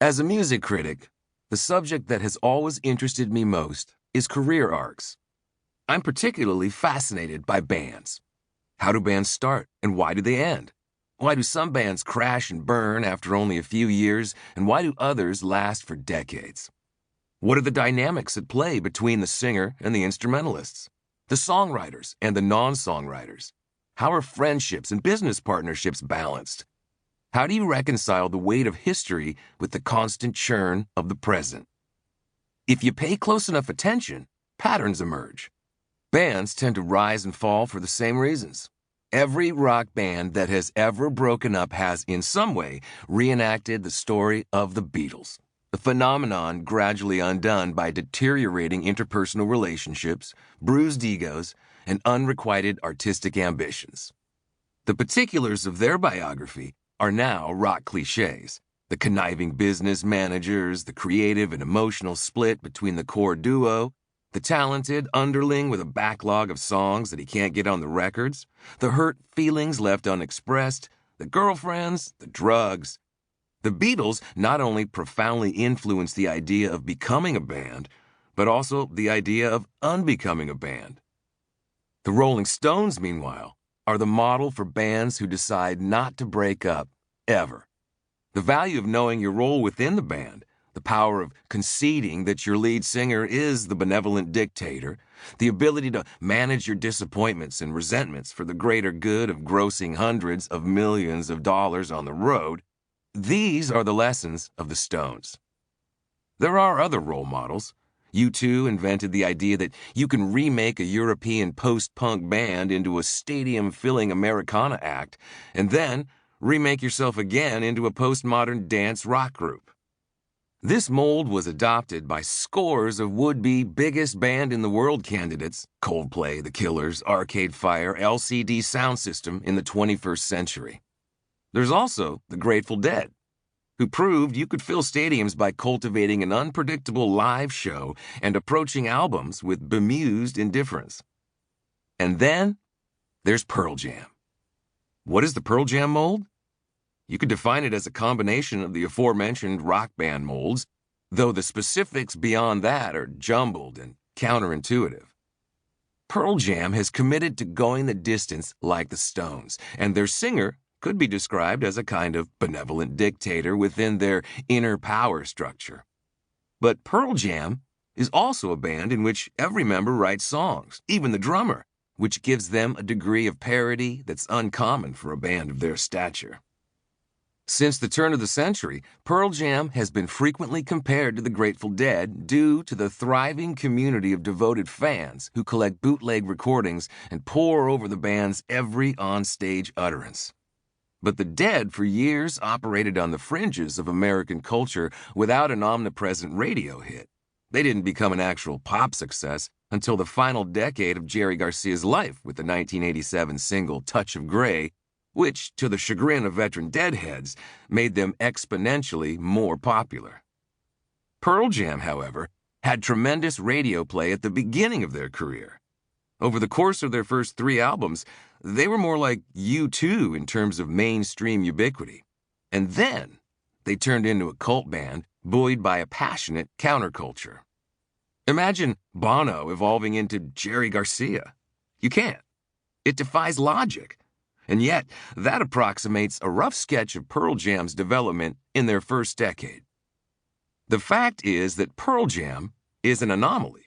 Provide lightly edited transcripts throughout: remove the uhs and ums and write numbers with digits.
As a music critic, the subject that has always interested me most is career arcs. I'm particularly fascinated by bands. How do bands start, and why do they end? Why do some bands crash and burn after only a few years, and why do others last for decades? What are the dynamics at play between the singer and the instrumentalists, the songwriters and the non-songwriters? How are friendships and business partnerships balanced? How do you reconcile the weight of history with the constant churn of the present? If you pay close enough attention, patterns emerge. Bands tend to rise and fall for the same reasons. Every rock band that has ever broken up has, in some way, reenacted the story of the Beatles, a phenomenon gradually undone by deteriorating interpersonal relationships, bruised egos, and unrequited artistic ambitions. The particulars of their biography are now rock cliches. The conniving business managers, the creative and emotional split between the core duo, the talented underling with a backlog of songs that he can't get on the records, the hurt feelings left unexpressed, the girlfriends, the drugs. The Beatles not only profoundly influenced the idea of becoming a band, but also the idea of unbecoming a band. The Rolling Stones, meanwhile, are the model for bands who decide not to break up, ever. The value of knowing your role within the band, the power of conceding that your lead singer is the benevolent dictator, the ability to manage your disappointments and resentments for the greater good of grossing hundreds of millions of dollars on the road, these are the lessons of the Stones. There are other role models. U2 invented the idea that you can remake a European post-punk band into a stadium-filling Americana act, and then remake yourself again into a postmodern dance rock group. This mold was adopted by scores of would-be biggest band in the world candidates, Coldplay, The Killers, Arcade Fire, LCD Soundsystem in the 21st century. There's also the Grateful Dead, who proved you could fill stadiums by cultivating an unpredictable live show and approaching albums with bemused indifference. And then there's Pearl Jam. What is the Pearl Jam mold? You could define it as a combination of the aforementioned rock band molds, though the specifics beyond that are jumbled and counterintuitive. Pearl Jam has committed to going the distance like the Stones, and their singer could be described as a kind of benevolent dictator within their inner power structure. But Pearl Jam is also a band in which every member writes songs, even the drummer, which gives them a degree of parody that's uncommon for a band of their stature. Since the turn of the century, Pearl Jam has been frequently compared to the Grateful Dead due to the thriving community of devoted fans who collect bootleg recordings and pore over the band's every onstage utterance. But the Dead for years operated on the fringes of American culture without an omnipresent radio hit. They didn't become an actual pop success until the final decade of Jerry Garcia's life with the 1987 single Touch of Grey, which, to the chagrin of veteran Deadheads, made them exponentially more popular. Pearl Jam, however, had tremendous radio play at the beginning of their career. Over the course of their first 3 albums, they were more like U2 in terms of mainstream ubiquity. And then they turned into a cult band buoyed by a passionate counterculture. Imagine Bono evolving into Jerry Garcia. You can't. It defies logic. And yet, that approximates a rough sketch of Pearl Jam's development in their first decade. The fact is that Pearl Jam is an anomaly.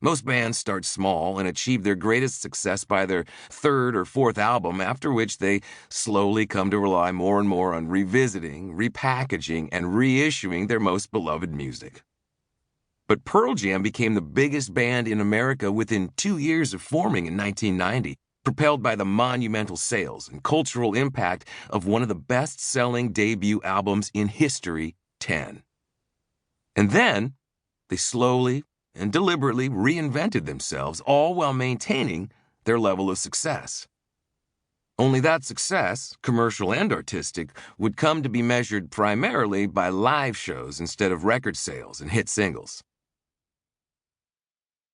Most bands start small and achieve their greatest success by their 3rd or 4th album, after which they slowly come to rely more and more on revisiting, repackaging, and reissuing their most beloved music. But Pearl Jam became the biggest band in America within 2 years of forming in 1990, propelled by the monumental sales and cultural impact of one of the best-selling debut albums in history, 10. And then they slowly and deliberately reinvented themselves, all while maintaining their level of success. Only that success, commercial and artistic, would come to be measured primarily by live shows instead of record sales and hit singles.